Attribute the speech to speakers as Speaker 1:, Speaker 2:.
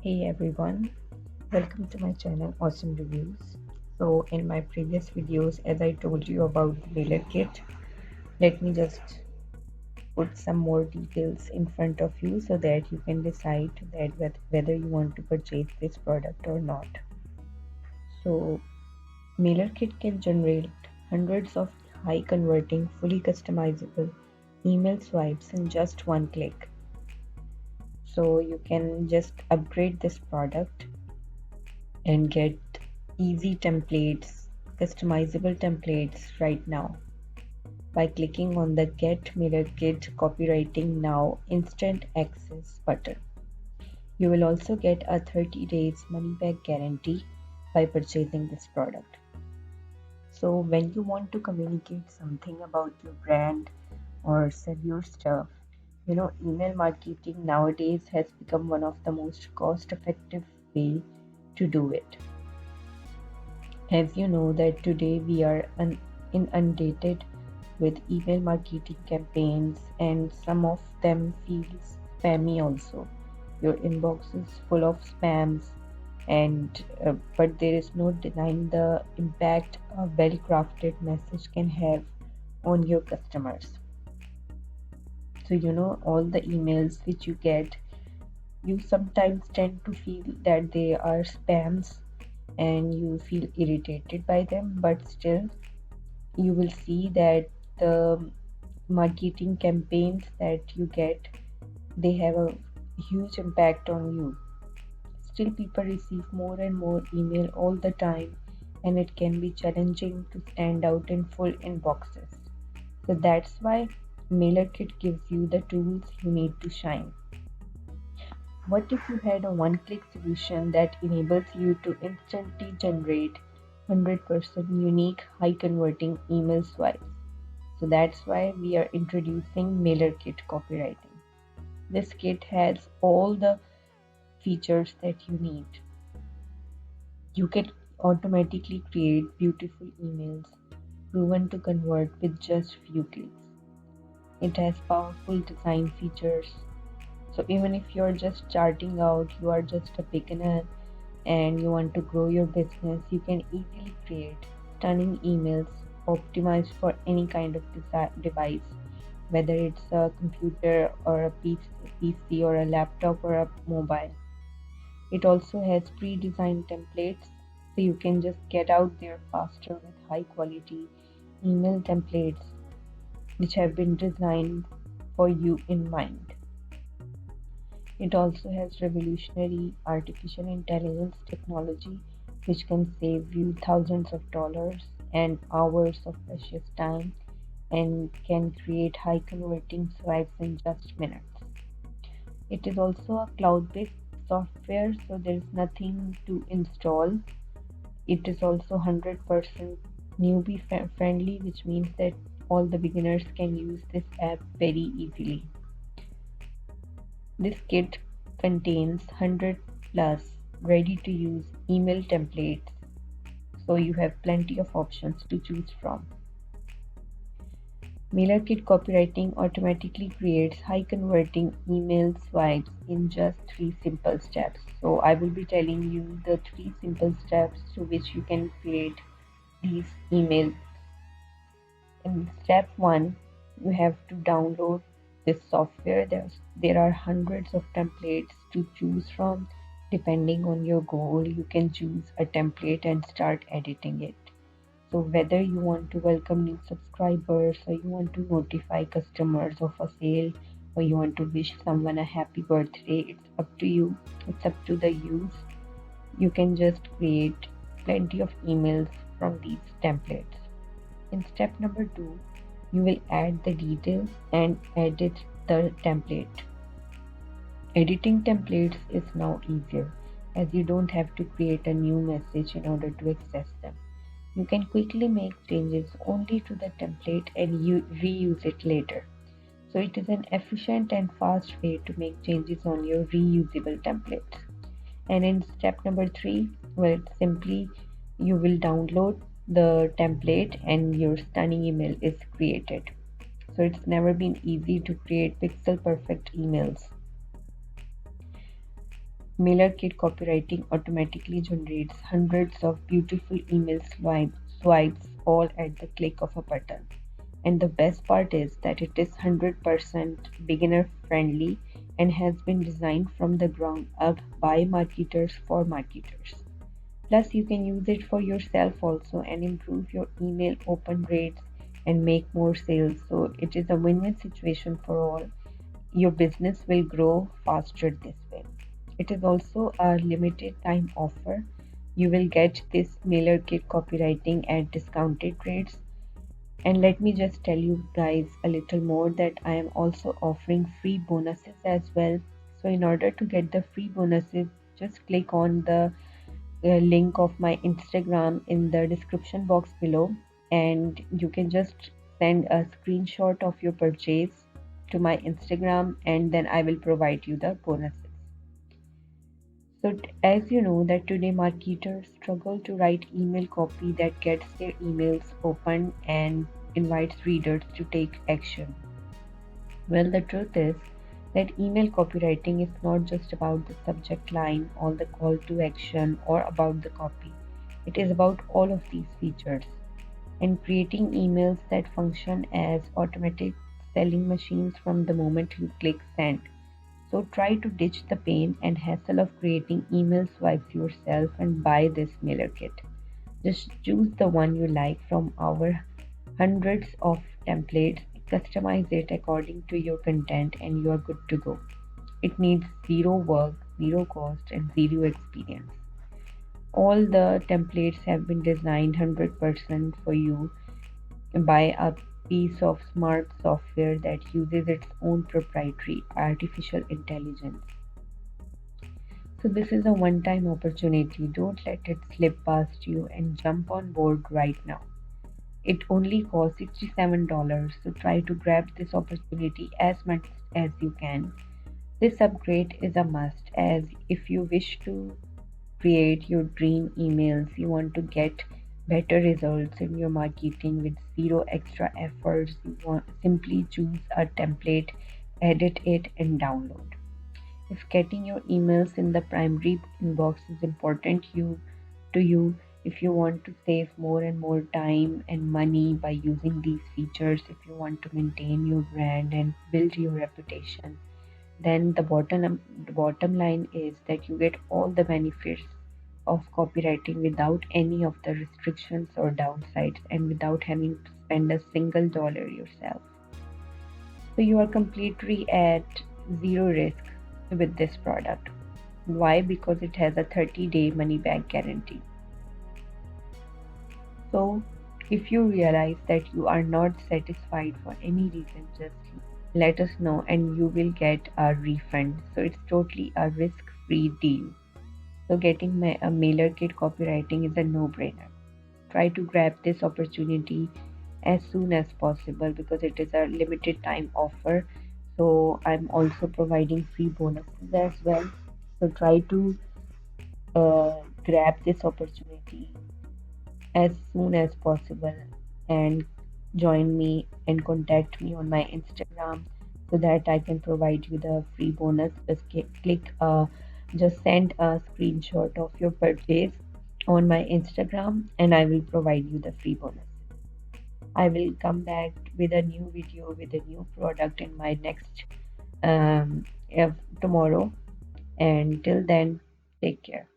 Speaker 1: Hey everyone, welcome to my channel Awesome Reviews. So, in my previous videos, as I told you about the mailer kit, let me just put some more details in front of you so that you can decide that whether you want to purchase this product or not. So, mailer kit can generate hundreds of high converting, fully customizable email swipes in just one click. So, you can just upgrade this product and get easy templates, customizable templates right now by clicking on the Get Mirror Kit Copywriting Now Instant Access button. You will also get a 30 days money back guarantee by purchasing this product. So, when you want to communicate something about your brand or sell your stuff, email marketing nowadays has become one of the most cost effective way to do it. As you know that today we are inundated with email marketing campaigns and some of them feel spammy also. Your inbox is full of spams and but there is no denying the impact a well crafted message can have on your customers. So all the emails which you get, you sometimes tend to feel that they are spams and you feel irritated by them, but still you will see that the marketing campaigns that you get, they have a huge impact on you. Still people receive more and more email all the time, and it can be challenging to stand out in full inboxes. So that's why MailerKit gives you the tools you need to shine. What if you had a one-click solution that enables you to instantly generate 100% unique high converting email swipes? So that's why we are introducing MailerKit Copywriting. This kit has all the features that you need. You can automatically create beautiful emails proven to convert with just few clicks. It has powerful design features. So even if you're just starting out, you are just a beginner and you want to grow your business, you can easily create stunning emails optimized for any kind of device, whether it's a computer or a PC or a laptop or a mobile. It also has pre-designed templates, so you can just get out there faster with high quality email templates which have been designed for you in mind. It also has revolutionary artificial intelligence technology which can save you thousands of dollars and hours of precious time and can create high converting swipes in just minutes. It is also a cloud based software, so there is nothing to install. It is also 100% newbie friendly, which means that all the beginners can use this app very easily. This kit contains 100 plus ready to use email templates, so you have plenty of options to choose from. MailerKit Copywriting automatically creates high converting email swipes in just three simple steps. So, I will be telling you the three simple steps through which you can create these emails. In step one, you have to download this software. There are hundreds of templates to choose from. Depending on your goal, you can choose a template and start editing it. So whether you want to welcome new subscribers or you want to notify customers of a sale or you want to wish someone a happy birthday, it's up to you. It's up to the use. You can just create plenty of emails from these templates. In step number two, you will add the details and edit the template. Editing templates is now easier as you don't have to create a new message in order to access them. You can quickly make changes only to the template and you reuse it later. So it is an efficient and fast way to make changes on your reusable templates. And in step number three, well, simply you will download the template and your stunning email is created. So it's never been easy to create pixel perfect emails. MailerKit copywriting automatically generates hundreds of beautiful email swipes all at the click of a button. And the best part is that it is 100% beginner friendly and has been designed from the ground up by marketers for marketers. Plus, you can use it for yourself also and improve your email open rates and make more sales. So, it is a win win situation for all. Your business will grow faster this way. It is also a limited time offer. You will get this mailer kit copywriting at discounted rates. And let me just tell you guys a little more that I am also offering free bonuses as well. So, in order to get the free bonuses, just click on the link of my Instagram in the description box below, and you can just send a screenshot of your purchase to my Instagram, and then I will provide you the bonuses. So, as you know, that today marketers struggle to write email copy that gets their emails opened and invites readers to take action. Well, the truth is that email copywriting is not just about the subject line or the call to action or about the copy. It is about all of these features and creating emails that function as automatic selling machines from the moment you click send. So try to ditch the pain and hassle of creating email swipes yourself and buy this mailer kit. Just choose the one you like from our hundreds of templates, customize it according to your content, and you are good to go. It needs zero work, zero cost, and zero experience. All the templates have been designed 100% for you by a piece of smart software that uses its own proprietary artificial intelligence. So, this is a one time opportunity. Don't let it slip past you and jump on board right now. It only costs $67, so try to grab this opportunity as much as you can. This upgrade is a must, as if you wish to create your dream emails, you want to get better results in your marketing with zero extra efforts. You want simply choose a template, edit it, and download. If getting your emails in the primary inbox is important to you, if you want to save more and more time and money by using these features, if you want to maintain your brand and build your reputation, then the bottom line is that you get all the benefits of copywriting without any of the restrictions or downsides and without having to spend a single dollar yourself. So you are completely at zero risk with this product. Why? Because it has a 30-day money back guarantee. So if you realize that you are not satisfied for any reason, just let us know and you will get a refund. So it's totally a risk free deal. So getting a mailer kit copywriting is a no brainer. Try to grab this opportunity as soon as possible because it is a limited time offer. So I'm also providing free bonuses as well. So try to grab this opportunity as soon as possible and join me and contact me on my Instagram so that I can provide you the free bonus. Just send a screenshot of your purchase on my Instagram and I will provide you the free bonus. I will come back with a new video with a new product in my next um, tomorrow. And till then, take care.